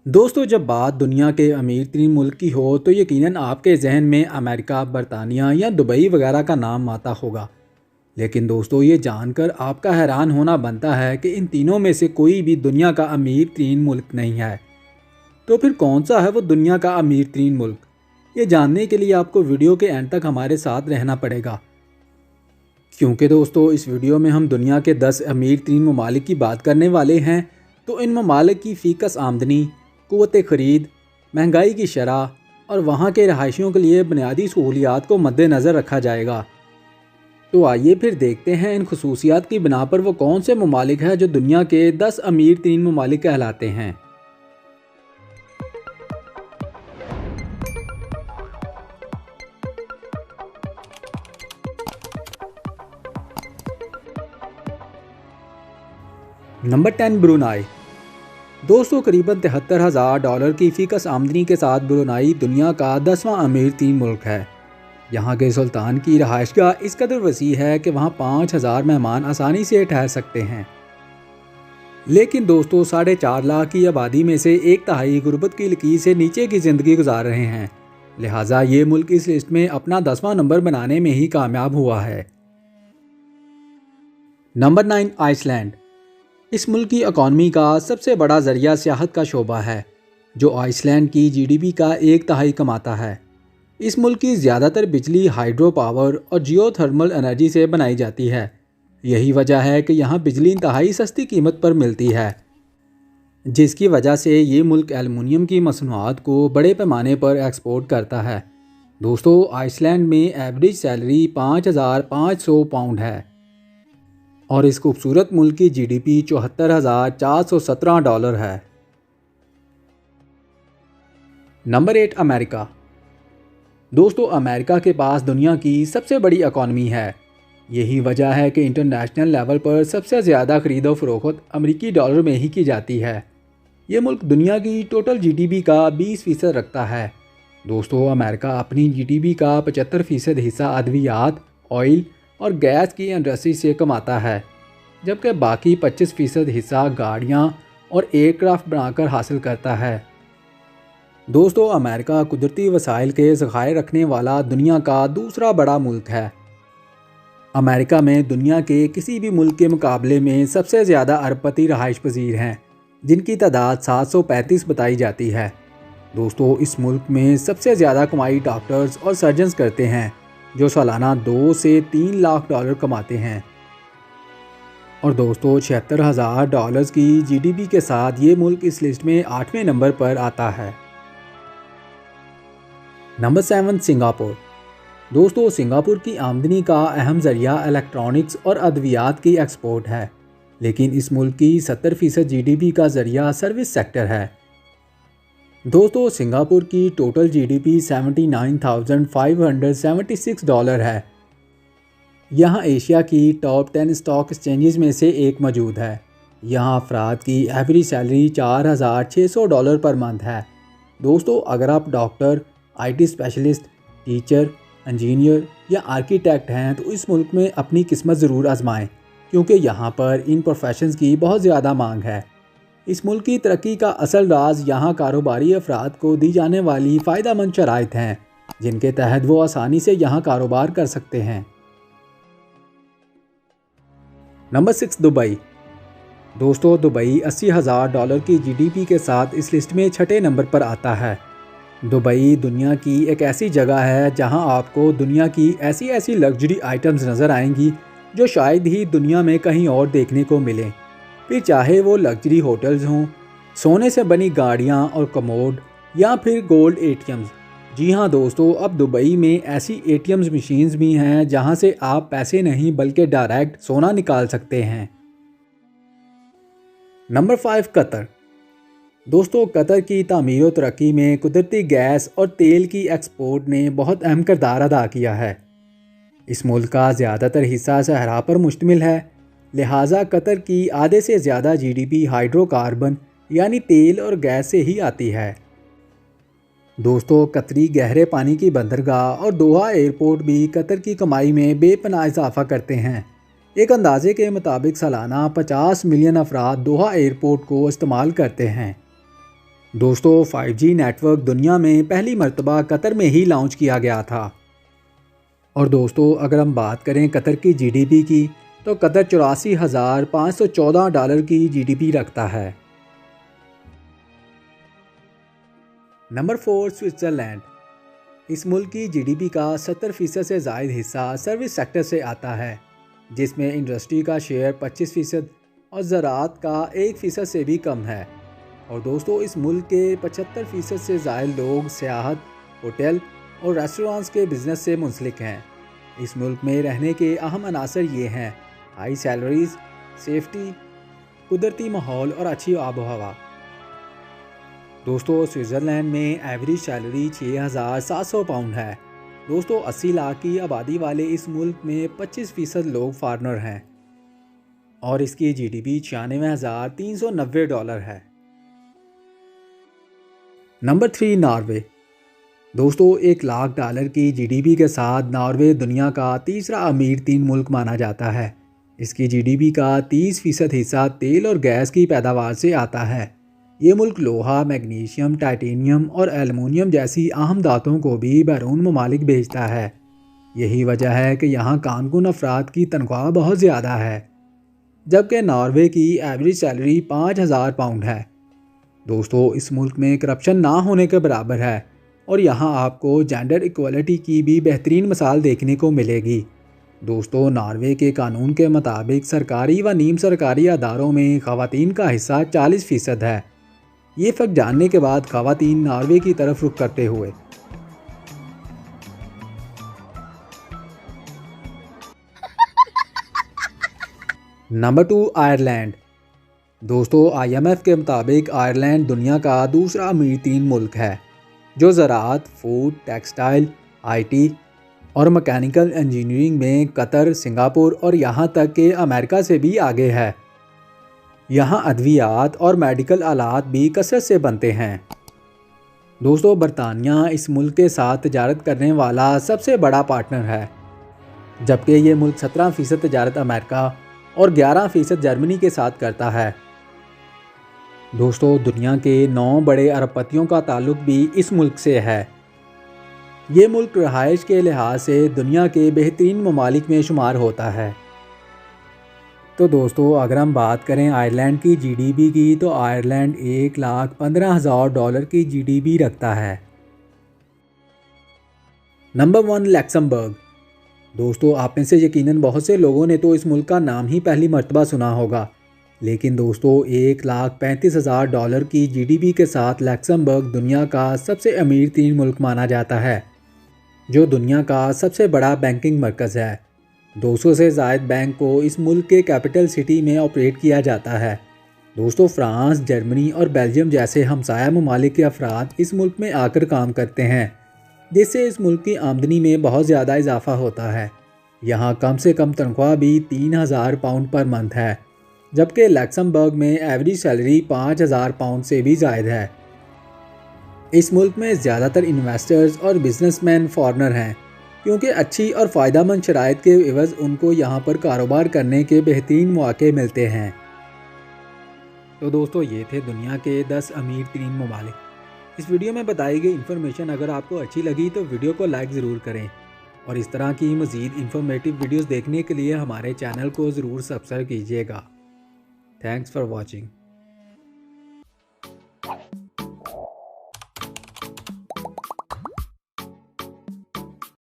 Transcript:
दोस्तों, जब बात दुनिया के अमीर तीन मुल्क की हो तो यकीनन आपके जहन में अमेरिका, बरतानिया या दुबई वगैरह का नाम आता होगा। लेकिन दोस्तों, ये जानकर आपका हैरान होना बनता है कि इन तीनों में से कोई भी दुनिया का अमीर तीन मुल्क नहीं है। तो फिर कौन सा है वो दुनिया का अमीर तीन मुल्क? ये जानने के लिए आपको वीडियो के एंड तक हमारे साथ रहना पड़ेगा, क्योंकि दोस्तों इस वीडियो में हम दुनिया के 10 अमीर तीन ममालिक की बात करने वाले हैं। तो इन ममालिक की फ़ीकस आमदनी, क़ुव्वत ख़रीद, महंगाई की शरह और वहाँ के रहायशियों के लिए बुनियादी सहूलियात को मद्देनज़र रखा जाएगा। तो आइए फिर देखते हैं इन खसूसियात की बिना पर वो कौन से ममालिक हैं जो दुनिया के 10 अमीर तीन ममालिक कहलाते हैं। Number 10, Brunei. दोस्तों, करीबन $73,000 की फ़ीकस आमदनी के साथ ब्रुनाई दुनिया का 10वां अमीर तीन मुल्क है। यहाँ के सुल्तान की रहायशगाह इस कदर वसी है कि वहाँ 5,000 मेहमान आसानी से ठहर सकते हैं। लेकिन दोस्तों, 4.5 लाख की आबादी में से एक तिहाई गुर्बत की लकीर से नीचे की ज़िंदगी गुजार रहे हैं। लिहाजा ये मुल्क इस लिस्ट में अपना 10वां नंबर बनाने में ही कामयाब हुआ है। Number 9, Iceland. इस मुल्क की इकॉनमी का सबसे बड़ा ज़रिया सियाहत का शोबा है, जो आइसलैंड की जीडीपी का एक तिहाई कमाता है। इस मुल्क की ज़्यादातर बिजली हाइड्रो पावर और जियोथर्मल एनर्जी से बनाई जाती है। यही वजह है कि यहाँ बिजली इंतहाई सस्ती कीमत पर मिलती है, जिसकी वजह से ये मुल्क एलुमिनियम की मसनूआत को बड़े पैमाने पर एक्सपोर्ट करता है। दोस्तों, आइसलैंड में एवरेज सैलरी 5,500 पाउंड है और इस खूबसूरत मुल्क की जीडीपी $74,417 है। Number 8, America. दोस्तों, अमेरिका के पास दुनिया की सबसे बड़ी इकॉनमी है। यही वजह है कि इंटरनेशनल लेवल पर सबसे ज़्यादा खरीदो फरोख्त अमरीकी डॉलर में ही की जाती है। ये मुल्क दुनिया की टोटल जीडीपी का 20% रखता है। दोस्तों, अमेरिका अपनी जीडीपी का 75% हिस्सा अद्वियात, ऑयल और गैस की इंडस्ट्री से कमाता है, जबकि बाकी 25% हिस्सा गाड़ियाँ और एयरक्राफ्ट बनाकर हासिल करता है। दोस्तों, अमेरिका कुदरती वसाइल के ज़खायर रखने वाला दुनिया का दूसरा बड़ा मुल्क है। अमेरिका में दुनिया के किसी भी मुल्क के मुकाबले में सबसे ज़्यादा अरबपति रहायश पजीर हैं, जिनकी तादाद 735 बताई जाती है। दोस्तों, इस मुल्क में सबसे ज़्यादा कमाई डॉक्टर्स और सर्जन्स करते हैं, जो सालाना $2 से $3 लाख कमाते हैं। और दोस्तों, $76,000 की जीडीपी के साथ ये मुल्क इस लिस्ट में 8वें नंबर पर आता है। Number 7, Singapore. दोस्तों, सिंगापुर की आमदनी का अहम ज़रिया इलेक्ट्रॉनिक्स और अद्वियात की एक्सपोर्ट है, लेकिन इस मुल्क की 70% जीडीपी का ज़रिया सर्विस सेक्टर है। दोस्तों, सिंगापुर की टोटल जीडीपी $79,576 है। यहाँ एशिया की टॉप 10 स्टॉक एक्सचेंजेस में से एक मौजूद है। यहाँ अफराद की एवरेज सैलरी $4,600 पर मंथ है। दोस्तों, अगर आप doctor, IT specialist, teacher, engineer या आर्किटेक्ट हैं तो इस मुल्क में अपनी किस्मत ज़रूर आजमाएं, क्योंकि यहाँ पर इन प्रोफेशंस की बहुत ज़्यादा मांग है। इस मुल्क की तरक्की का असल राज यहाँ कारोबारी अफराद को दी जाने वाली फ़ायदेमंद शराइत हैं, जिनके तहत वो आसानी से यहाँ कारोबार कर सकते हैं। Number 6, Dubai. दोस्तों, दुबई $80,000 की जीडीपी के साथ इस लिस्ट में 6ठे नंबर पर आता है। दुबई दुनिया की एक ऐसी जगह है जहां आपको दुनिया की ऐसी ऐसी लग्जरी आइटम्स नज़र आएंगी जो शायद ही दुनिया में कहीं और देखने को मिलें। फिर चाहे वो लग्जरी होटल्स हों, सोने से बनी गाड़ियां और कमोड, या फिर गोल्ड एटीएम्स। जी हाँ दोस्तों, अब दुबई में ऐसी एटीएम्स मशीन्स भी हैं जहां से आप पैसे नहीं बल्कि डायरेक्ट सोना निकाल सकते हैं। Number 5, Qatar. दोस्तों, कतर की तामीर और तरक्की में कुदरती गैस और तेल की एक्सपोर्ट ने बहुत अहम किरदार अदा किया है। इस मुल्क का ज़्यादातर हिस्सा सहरा पर मुश्तमिल है, लिहाजा कतर की आधे से ज़्यादा जीडीपी हाइड्रोकार्बन यानी तेल और गैस से ही आती है। दोस्तों, कतरी गहरे पानी की बंदरगाह और दोहा एयरपोर्ट भी कतर की कमाई में बेपनाह इजाफा करते हैं। एक अंदाजे के मुताबिक सालाना 50 मिलियन अफराद दोहा एयरपोर्ट को इस्तेमाल करते हैं। दोस्तों 5G नेटवर्क दुनिया में पहली मर्तबा कतर में ही लॉन्च किया गया था। और दोस्तों अगर हम बात करें कतर की जीडीपी की, तो कतर $84,514 की जीडीपी रखता है। Number 4 Switzerland. इस मुल्क की जीडीपी का 70% से ज़ायद हिस्सा सर्विस सेक्टर से आता है, जिसमें इंडस्ट्री का शेयर 25% और ज़राअत का 1% से भी कम है। और दोस्तों इस मुल्क के 75% से ज़ायद लोग सियाहत, होटल और रेस्टोरेंट्स के बिज़नेस से मुंसलिक हैं। इस मुल्क में रहने के अहम अनासर ये हैं: हाई सैलरीज, सेफ्टी, कुदरती माहौल और अच्छी आबो हवा। दोस्तों स्विट्ज़रलैंड में एवरेज सैलरी 6,700 पाउंड है। दोस्तों 80 लाख की आबादी वाले इस मुल्क में 25% लोग फॉरेनर हैं और इसकी जीडीपी $96,390 है। Number 3 Norway. दोस्तों $1,00,000 की जीडीपी के साथ नॉर्वे दुनिया का तीसरा अमीर 3 मुल्क माना जाता है। इसकी जीडीपी का 30% हिस्सा तेल और गैस की पैदावार से आता है। ये मुल्क लोहा, मैग्नीशियम, टाइटेनियम और एल्युमिनियम जैसी अहम धातुओं को भी बैरून ममालिक भेजता है। यही वजह है कि यहाँ कारकुन अफराद की तनख्वाह बहुत ज़्यादा है, जबकि नॉर्वे की एवरेज सैलरी 5,000 पाउंड है। दोस्तों इस मुल्क में करप्शन ना होने के बराबर है और यहाँ आपको जेंडर इक्वलिटी की भी बेहतरीन मिसाल देखने को मिलेगी। दोस्तों नॉर्वे के कानून के मुताबिक सरकारी व नीम सरकारी अदारों में ख़वातीन का हिस्सा 40% है। ये फ़र्क जानने के बाद ख़वातीन नॉर्वे की तरफ रुख करते हुए नंबर 2 आयरलैंड। दोस्तों IMF के मुताबिक आयरलैंड दुनिया का दूसरा अमीर 3 मुल्क है, जो ज़राअत, फूड, टेक्सटाइल, IT और मैकेनिकल इंजीनियरिंग में कतर, सिंगापुर और यहाँ तक कि अमेरिका से भी आगे है। यहाँ अद्वियात और मेडिकल आलात भी कसरत से बनते हैं। दोस्तों बरतानिया इस मुल्क के साथ तजारत करने वाला सबसे बड़ा पार्टनर है, जबकि ये मुल्क 17% तजारत अमेरिका और 11% जर्मनी के साथ करता है। दोस्तों दुनिया के 9 बड़े अरबपतियों का ताल्लुक भी इस मुल्क से है। ये मुल्क रहाइश के लिहाज से दुनिया के बेहतरीन ममालिक में शुमार होता है। तो दोस्तों अगर हम बात करें आयरलैंड की जीडीपी की, तो आयरलैंड $1,15,000 की जीडीपी रखता है। Number 1 Luxembourg. दोस्तों आप में से यकीनन बहुत से लोगों ने तो इस मुल्क का नाम ही पहली मर्तबा सुना होगा, लेकिन दोस्तों $1,35,000 की जीडीपी के साथ लक्समबर्ग दुनिया का सबसे अमीर 3 मुल्क माना जाता है, जो दुनिया का सबसे बड़ा बैंकिंग मरकज़ है। 200 से ज़ायद बैंक को इस मुल्क के कैपिटल सिटी में ऑपरेट किया जाता है। दोस्तों फ्रांस, जर्मनी और बेल्जियम जैसे हमसाया ममालिक के अफराद इस मुल्क में आकर काम करते हैं, जिससे इस मुल्क की आमदनी में बहुत ज़्यादा इजाफा होता है। यहाँ कम से कम तनख्वाह भी 3,000 पाउंड पर मंथ है, जबकि लक्समबर्ग में एवरेज सैलरी 5,000 पाउंड से भी ज़ायद है। इस मुल्क में ज़्यादातर इन्वेस्टर्स और बिजनेसमैन फॉरेनर हैं, क्योंकि अच्छी और फ़ायदेमंद शराइत के एवज़ उनको यहाँ पर कारोबार करने के बेहतरीन मौके मिलते हैं। तो दोस्तों ये थे दुनिया के 10 अमीर 3 ममालिक। इस वीडियो में बताई गई इन्फॉर्मेशन अगर आपको अच्छी लगी तो वीडियो को लाइक ज़रूर करें और इस तरह की मज़ीद इन्फॉर्मेटिव वीडियोस देखने के लिए हमारे चैनल को ज़रूर सब्सक्राइब कीजिएगा। Thanks for watching.